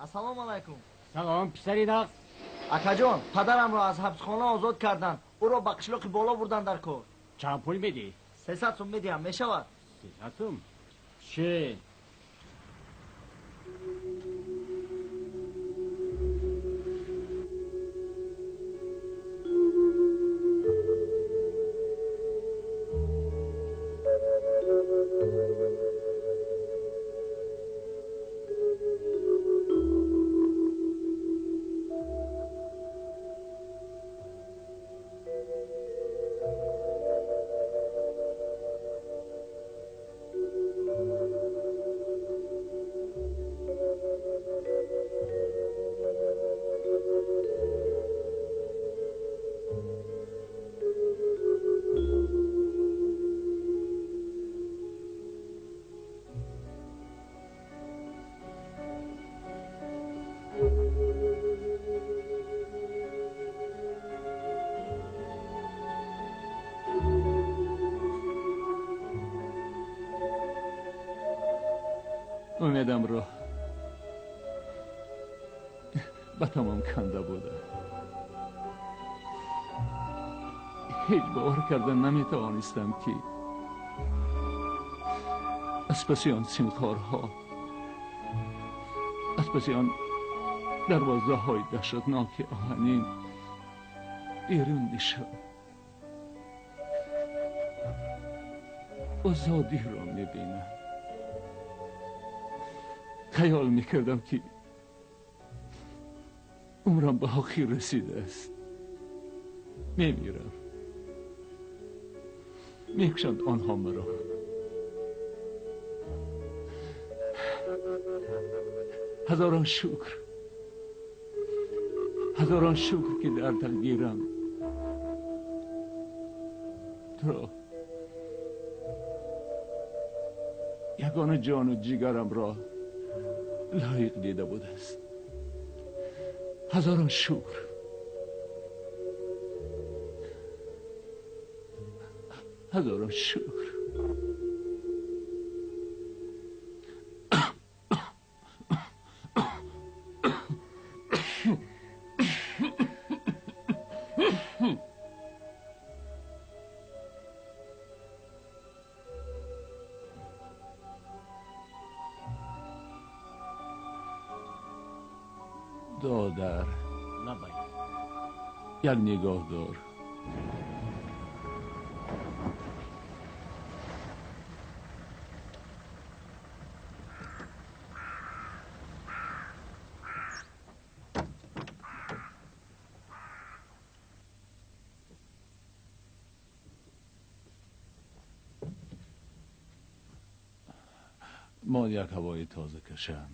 السلام علیکم. سلام پسری نقص. اکاجان پدرم را از حبسخانه آزاد کردند. او را به قشلاق بالا بردن در کار. چند پول میدی؟ 300 سوم میدیم. میشود؟ 300 سوم؟ چه؟ امیدم رو به تمام کنده بوده. هیچ باور کردن نمیتوانستم که از پس آن سیمخوارها، از پس آن دروازه های دهشتناک آهنین بیرون میشم. آزادی را میبینم. خیال میکردم که عمرم به آخر رسیده است. میمیرم. میکشند آنها مرا. هزاران شکر، هزاران شکر که در تقدیرم تو یگانه جان و جیگرم را لایق دیده بود است. هزاران شکر. هزاران شکر. دادر یک نگاه دار. ما یک هوای تازه کشم.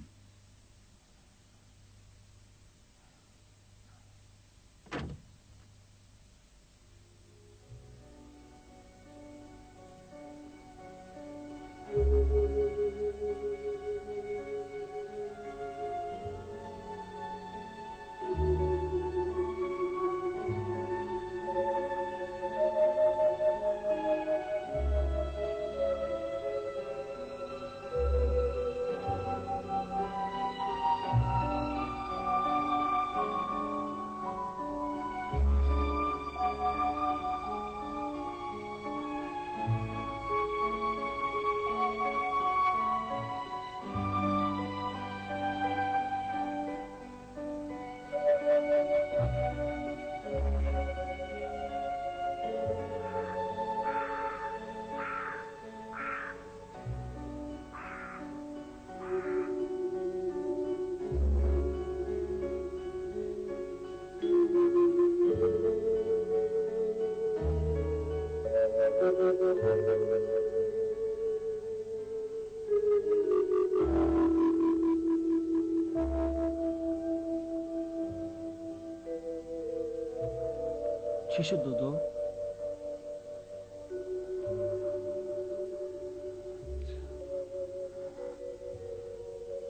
چی شد دودو؟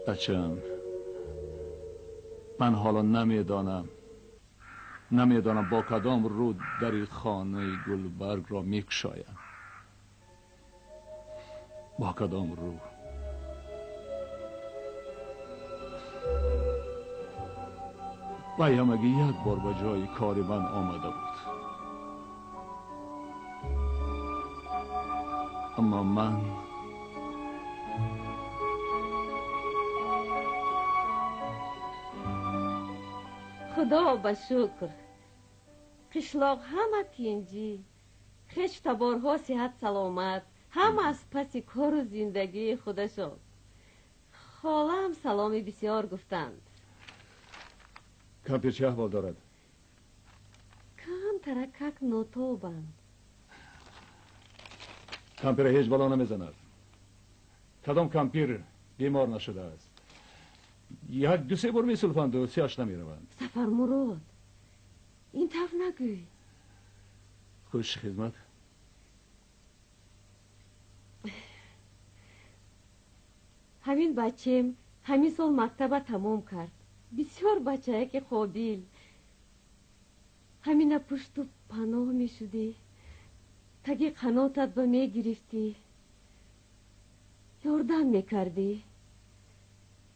بچم، من حالا نمیدانم با کدام رو در خانه گلبرگ را میکشایم. با کدام رو؟ و همگی یک بار به جای کار من آمده بود. اما من خدا به شکر قشلاق همه تینجی خش تبارها صحت سلامت همه از پس کار و زندگی خودشان. خاله هم سلامی بسیار گفتند. کمپیر چه احوال دارد؟ کم ترکک نوتوبند. کمپیر هیچ بلا نمیزند. کدام کمپیر بیمار نشده است؟ یک دو سه بار میسلفند و سیاش نمیروند. سفر مراد این طرف نگوی. خوش خدمت. همین بچه‌م همین سال مکتب تمام کرد. بسیار بچه که قابل. همین پشت و پناه می شدی. تگه قناتت به می گرفتی. یاردم می کردی.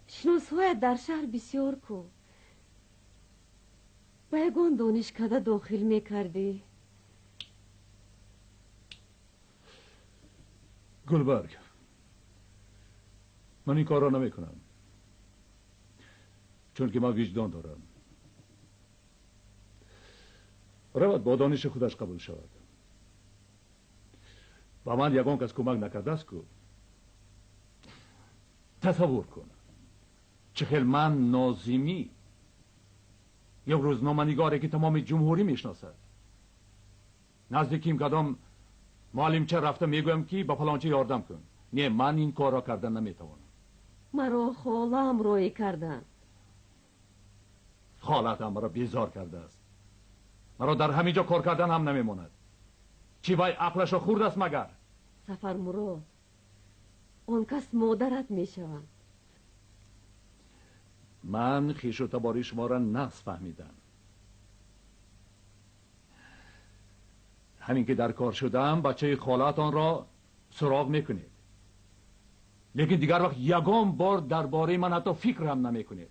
شناسهای در شهر بسیار کو. به یگان دانشکده داخل می کردی. گلبرگ، من این کار را نمی کنم چون که من وجدان دارم. رود با دانش خودش قبول شود. با من یگان کس کمک نکرده است که تصور کن چه خیلی من ناظمی یک روزنامه‌نگاری که تمام جمهوری میشناسد نزدیکیم کدام معلم چه رفته میگویم که با فلانچه یاردم کن. نه، من این کار را کردن نمیتوانم. مرا خالم روی کردن. خالتم مرا بیزار کرده است. مرا در همینجا کار کردن هم نمیماند. چی وای عقلش خورد است مگر؟ سفر مراد اون کس مادرت میشوند. من خویش و تباری شما را نقص فهمیدم. همین که در کار شدم بچه خالتان را سراغ میکنید، لیکن دیگر وقت یگان بار درباره من حتی فکر هم نمیکنید.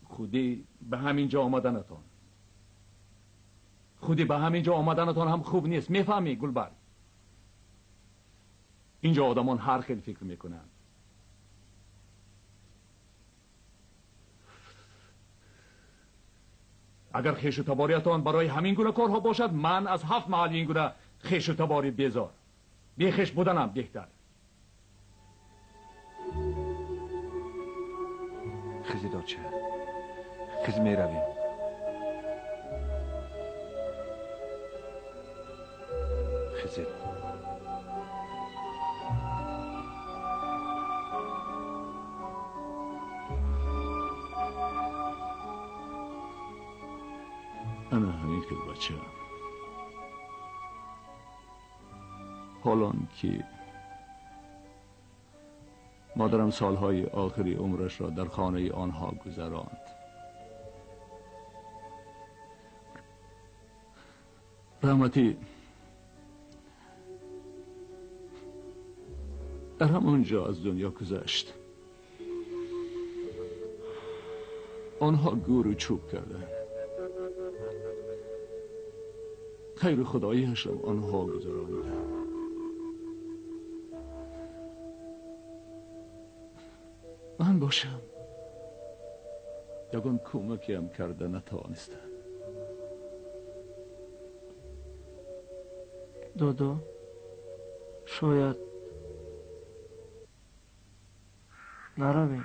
خودی به همین جا آمدنتان هم خوب نیست. میفهمی گلبرگ؟ اینجا آدمان هر خیلی فکر میکنن. اگر خویش و تباریتان برای همین گونه کارها باشد، من از 7 محل این گونه خویش و تباری بیزار بیخش بودنم بهتر. خیزی داچه خیزی میرویم. خیزی انا همین که بچه حالان که مادرم سالهای آخری عمرش را در خانه آنها گذراند، رحمتی در همونجا از دنیا گذشت. آنها گور و چوب کردند. خیر خداییش را آنها گذراندند. من باشم یگان کمکی هم کرده نتوانستم. دادو شاید نرویم.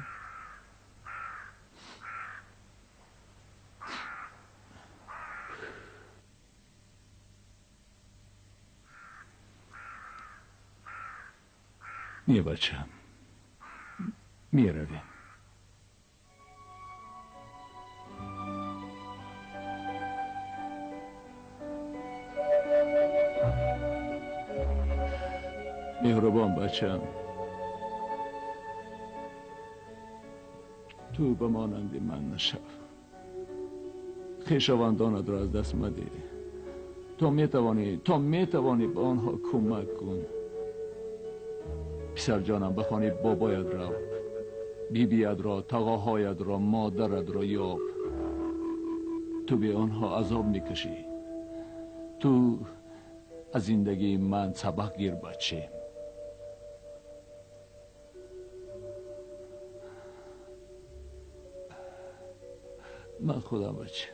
نیه بچم، میرویم. مهربان بچم، تو به مانند من نشو. خویشاوندانت را از دست مده. تو میتوانی به آنها کمک کن. پسر جانم به خانه بابایت رو. بیبیت را، تقاهایت را، مادرت را یاب. تو به آنها عذاب میکشی. تو از زندگی من سبق گیر بچه. من خودم بچه.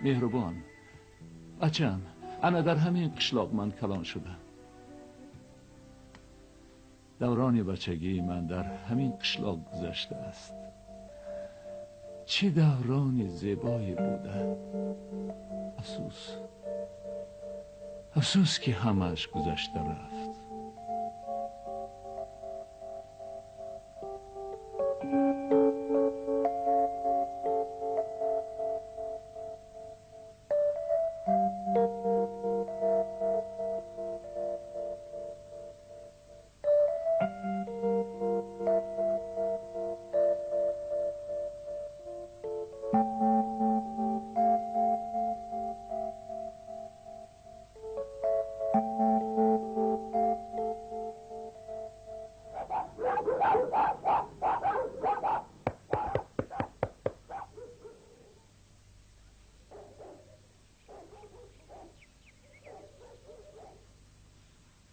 مهربان بچم، انا در همین قشلاق من کلان شدم. دوران بچگی من در همین قشلاق گذشته است. چه دوران زیبایی بوده. افسوس که همش گذشته رفت.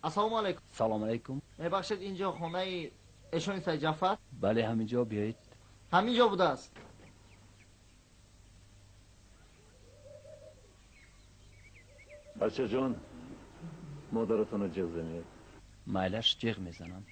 السلام علیکم. سلام علیکم. ببخشید اینجا خونه ایشون است جعفر؟ بله همینجا بیایید. همینجا بوده است. بچه جان، مادرتون رو جغ زنید. مایلش جغ میزنم.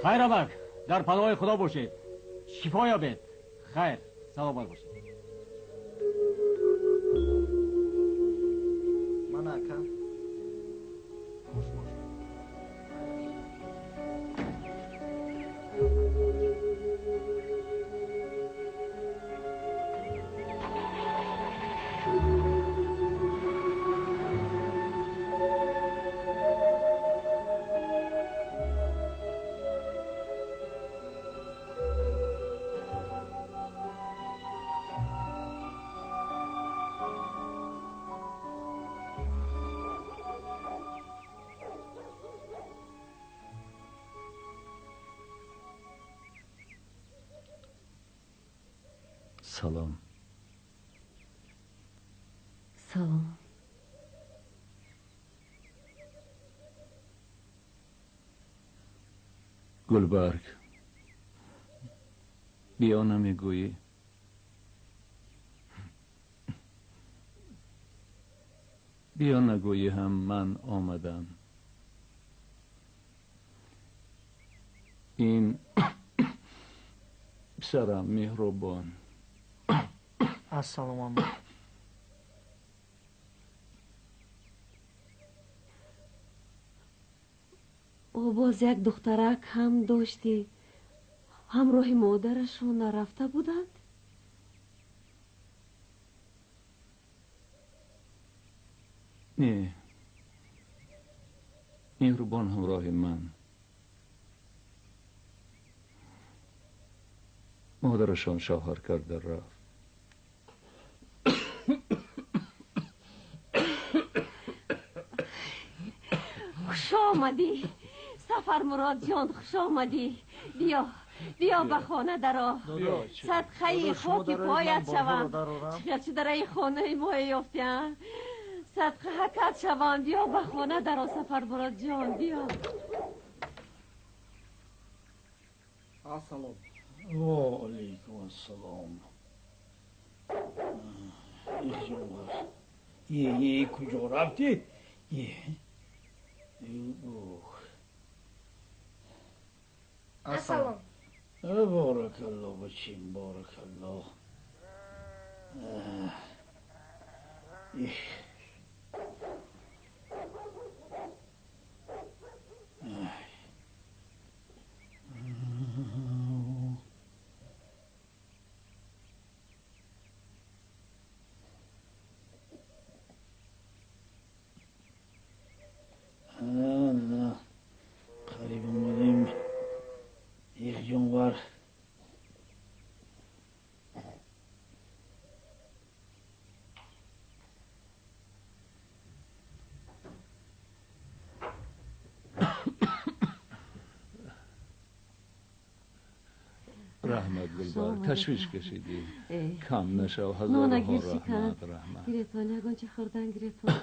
خیر آمد. در پناه خدا باشید. شفا یابید. خیر. سلامت باشید. من اکا سلام. سلام. گلبرگ، بیا نمیگویی؟ بیا نگویی هم من آمدم. این پسرم مهربان. السلام علیکم. او باز یک دخترک هم داشتی، همراه مادرشون نرفته بودند؟ نه، مهربان همراه من. مادرشان شوهر کرده رفت. خوش آمدی سفر مراد جان، خوش آمدی. بیا بیا به خانه درآ. صدقه خاک پایت شوم. چه در خانه ما یافتیم. صدقه حکت شوم. بیا به خانه درآ سفر مراد جان، بیا. السلام. و علیکم السلام. یه کجا رفتی؟ السلام. بارک الله بچیم، بارک الله. نه قریب اومدیم یک جانور. رحمت گلبر تشویش کشیدی. کم نشو، هزار نونه ها گیرشی کن. رحمت. گیرتون یگون چه خوردن گیرتون.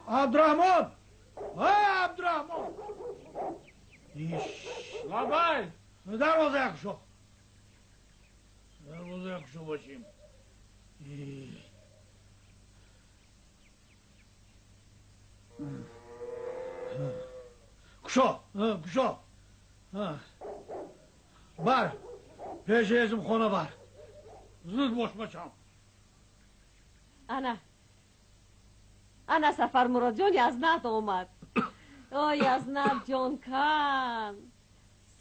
عبدالرحمن، عبدالرحمن، لابای دروازه یخشو، دروازه یخشو باشیم. کشا کشا بر پیش ازم خونه بر زود باش بچم. انا سفر مراد جان یزنت آمد. آی یزنت جان کن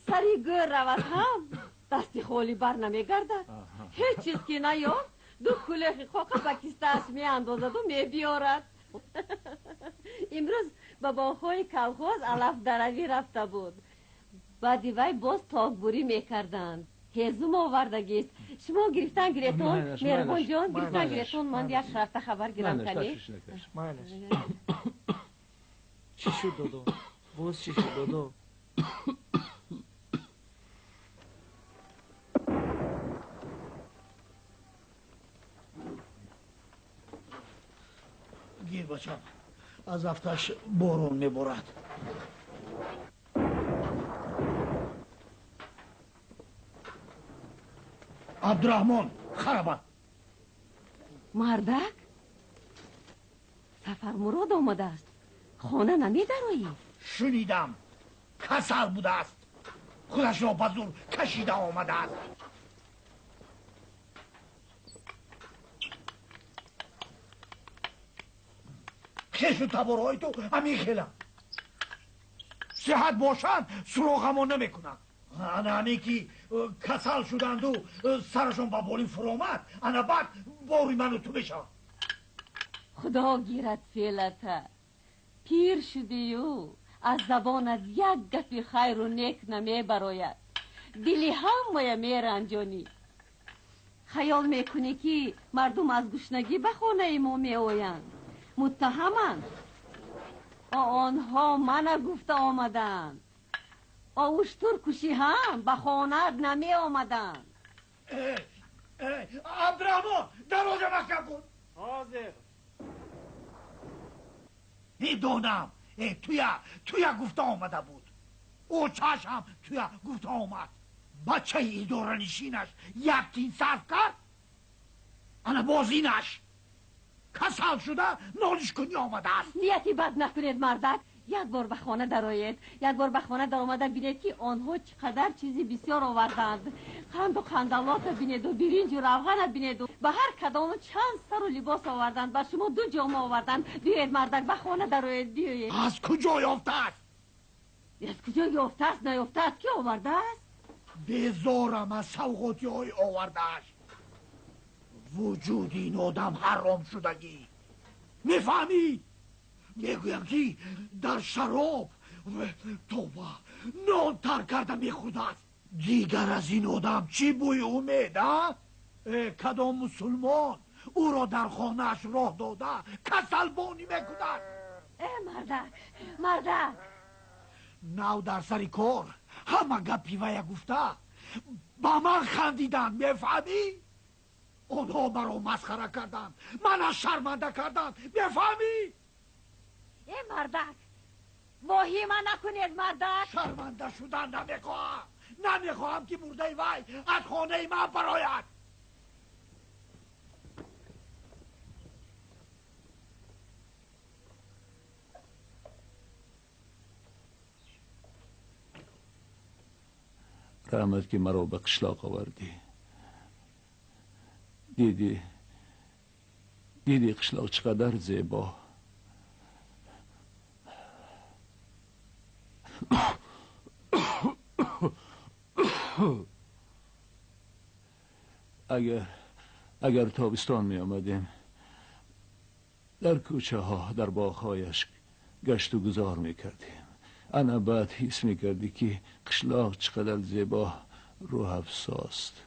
سری گر رود هم دستی خالی بر نمیگردد. هیچ چیز که نیاد دو کله خاک به کیسته‌اش می اندازد و می بیارد. امروز به باغ‌های کلخوز علف دروی رفته بود. بعدی وی باز تاکبوری میکردند. هزوم آوردگیست. شما گرفتن گیرتون مهربان جان، گرفتن گیرتون. من یک رفته خبر گیرم کنی. چی شد دادو؟ باز چی شد دادو؟ گیر بچم، از افتش بارون میبارد. عبدالرحمن خرابه. مردک سفر مراد آمده است. خانه نمی درویی؟ شنیدم کسل بوده است. خودش را به زور کشیده آمده است. خیش و تبارهای تو همین خیلم. صحت باشند سراغمو نمیکنم. انا همین که کسل شدند و سرشون با بالین فرامد، انا بعد باری منو تو بشم. خدا گیرد فعلته. پیر شدی و از زبانت یک گپی خیر و نیک نمی براید. دلی همه می رنجانی. خیال میکنی که مردم از گشنگی به خانه ما می آیند. متهمند. آنها من گفته آمدند. اشتر کشی هم به خانه نمی آمدند. عبدالرحمن دروازه مکتب کن. حاضر. میدونم توی گفته آمده بود. او چشم توی گفته آمد. بچه اداره نشینش یک تین صرف کرد. انا بازینش کسل شده نالش کنی آمده است. نیتی بد نکنید مردک. یک بار به خانه درآیید. یک بار به خانه در آمده بینید که آنها چقدر چیزی بسیار آوردند. قند و قندلات بینید و برنج و روغن بینید و به هر کدام چند سر و لباس آوردند. بر شما 2 جامه آوردند. بیایید مردک به خانه درآیید. بیایید. از کجا یافته است؟ از کجا یافته است نیافته است که آورده است؟ بیزارم از سوغاتی های آورده است. وجود این آدم حرام شدگی. میفهمی؟ میگویم که در شراب توبه نان تر کرده میخورد. دیگر از این آدم چی بوی اومد؟ کدام مسلمان او را در خانهش راه داده کسلبانی میکند؟ مردک نو در سری کار همه گپی وی گفته با من خندیدن. میفهمی؟ آنها مرا مسخره کردند، من شرمنده کردند. میفهمی؟ مردک واهی من نکنید مردک. شرمنده شدن نمیخواهم که مرده وی از خانه من براید. رحمت که مرا به قشلاق آوردی. دیدی قشلاق چقدر زیبا. اگر تابستان می آمدیم در کوچه ها در باغهایش گشت و گذار می کردیم. انا بعد حس می کردی که قشلاق چقدر زیبا روح افساست.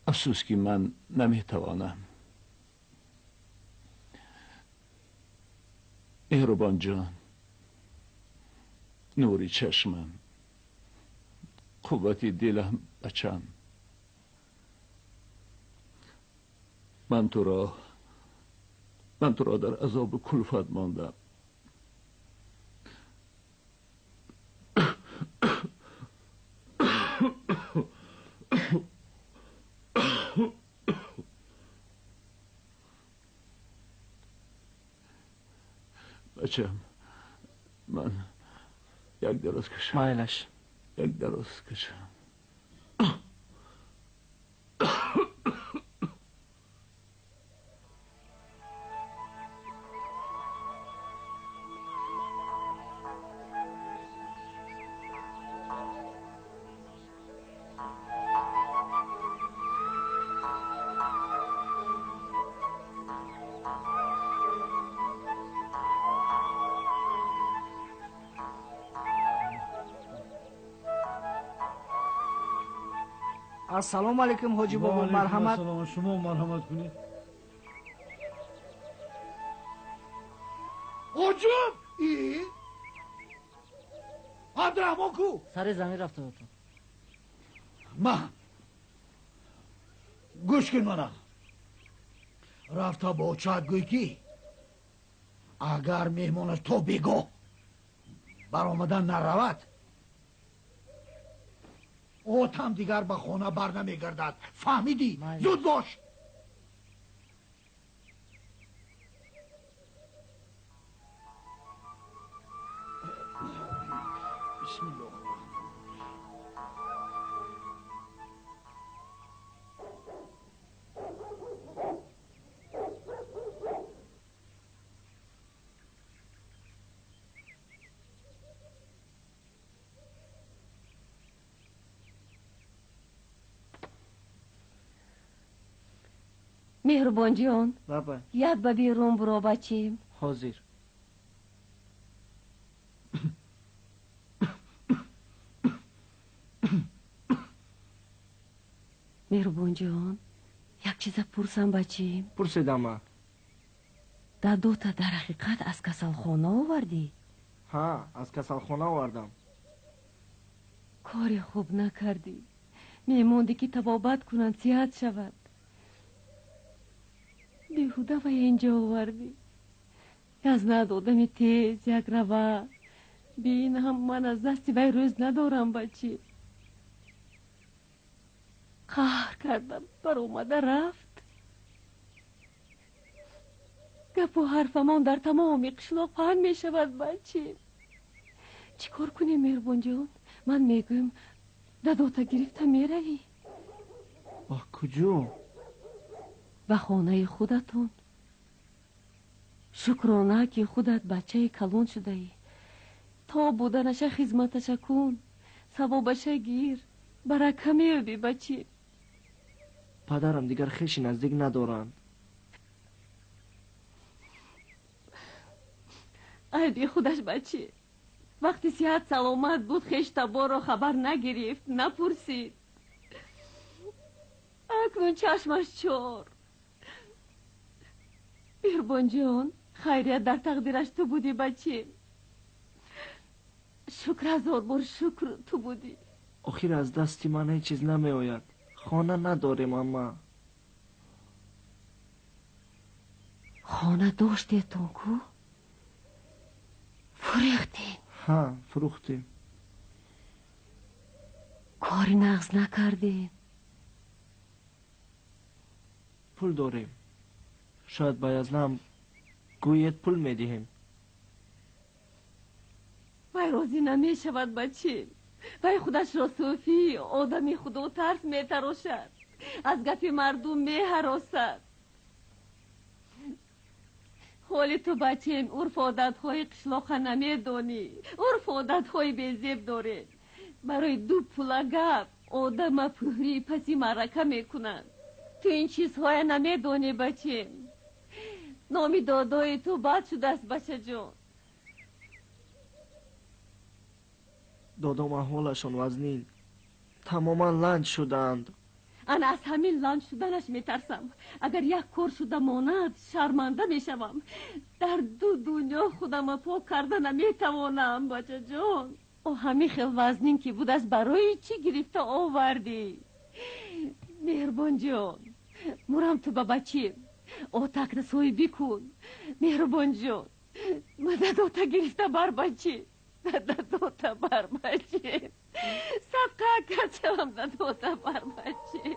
افسوس که من نمی توانم. مهربان جان، نوری چشمم، قوتی دلم، بچم، من تو را در عذاب کلفت ماندم. بچم، من یک دراز کشم. مایلش یک دراز کشم. السلام علیکم حاجی بابا. مرحمت. سلام. شما مرحمت کنید. حاجم ای عبدالرحمن کو؟ سر زمین رفته بود. من گوش کن منم. رفته با چت گوی کی اگر میمونش تو بگو برآمدن نرود اوت هم دیگر به خانه بر نمیگردد. فهمیدی؟ زود باش. بسم الله. مهربان جان بابا یک به بیرون برو بچیم. حاضر. مهربان جان یک چیز پرسم بچیم. پرسیدم. در دوتا در حقیقت از کسالخانه آوردی؟ ها، از کسالخانه آوردم. کاری خوب نکردی. میموندی که طبابت کنن صحت شود. بیهوده و اینجا آوردی. از ندادم تیز یک روه. بین هم من از دست وی روز ندارم بچی. قهر کردم بر اومده رفت. گپ و حرفمان در تمام قشلاق پهن می شود بچی. چی کار کنی مهربان جان؟ من میگویم دادوتا گرفته میروی. با کجا؟ به خانه خودتون. شکرانه که خودت بچه کلون شده ای. تا بودنش خدمتش کن. савобаша гир. Барака меёбӣ бачӣ. падарам дигар хеши наздик надоранд. ай бихудаш бачӣ. вақти сиҳат саломат буд хештаборро хабар нагирифт, напурсид. акнун чашмаш чор. меҳрубонҷон, хайрият дар тақдираш ту будӣ бачӣ. шукр, ҳазор бор шукр, ту будӣ. охир аз дасти ман ҳеҷ чиз намеояд. хона надорем амма. хона доштетон ку? фурехтем? ҳа, фурӯхтем. кори нағз накардем? пул дорем. шояд ба язнам гӯед пул медиҳем. вай розӣ намешавад бачӣ. вай худашро суфӣ, одами худотарс метарошад. аз гапи мардум меҳаросад. ҳоли ту бачем урф одатҳои қишлоқа намедонӣ. урф одатҳои безеб дорем. барои ду пула гап одама пӯҳрӣ паси маърака мекунанд. ту ин чизҳоя намедонӣ бачем. номи додои ту бад шудааст бачаҷон. додом аҳволашон вазнин. тамоман ланҷ шудаанд. ана аз ҳамин ланҷ шуданаш метарсам. агар як кор шуда монад, шарманда мешавам. дар ду дунё худама пок карда наметавонам бачаҷон. о ҳамин хел вазнин ки будааст барои чӣ гирифта овардӣ? меҳрубонҷон, мурам ту ба бачим. отак расоибӣ кун. меҳрубонҷон, мададота гирифта бар бачи. дадота бар бачи. садқа качавам дадота бар бачи.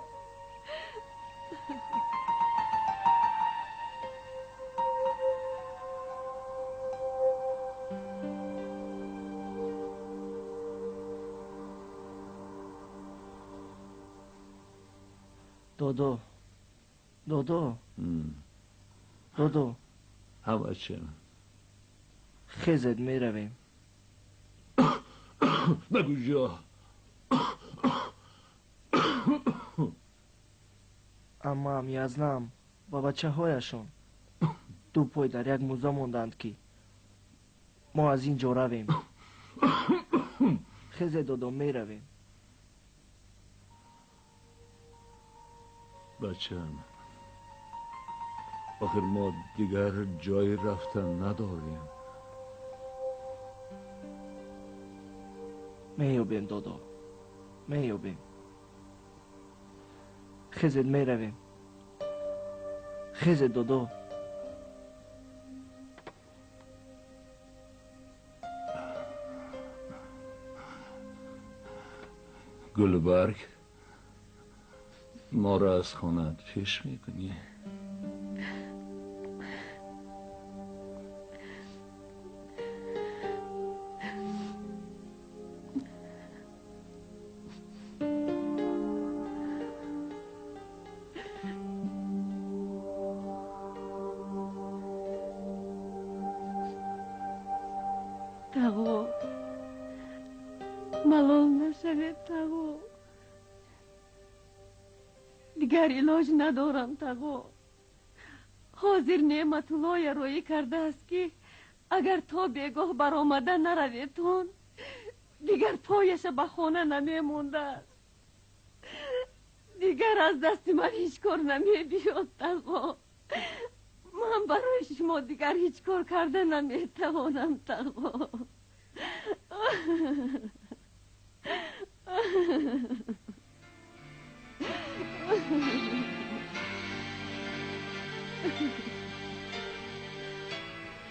додо, додо, додо, ҳамачем. хезед меравем. به کجا؟ аммам, язнам ва бачаҳояшон ду пой дар як мӯза монданд ки мо аз ин ҷо равем. хезе додо, меравем. بچم آخر ما دیگر جای رفتن نداریم. меёбем додо, меёбем. хезед меравем. хезед додо. گلبرگ ما را از خانه‌ات پیش میکنی؟ тағо, малол нашавед тағо. дигар илоҷ надорам тағо. ҳозир неъматуллоя рӯӣ кардааст ки агар то бегоҳ баромада нараветон, дигар пояша ба хона намемондааст. дигар аз дасти ман ҳеҷ кор намебиёд тағо. ман барои шумо дигар ҳеҷ кор карда наметавонам тағо.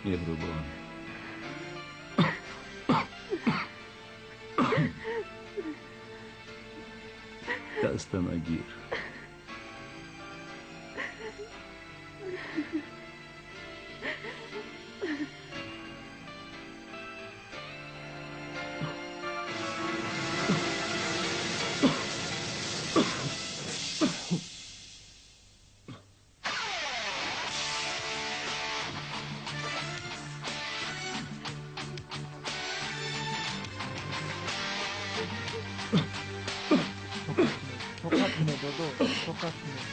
مهربان دستم گیر. Şokasın.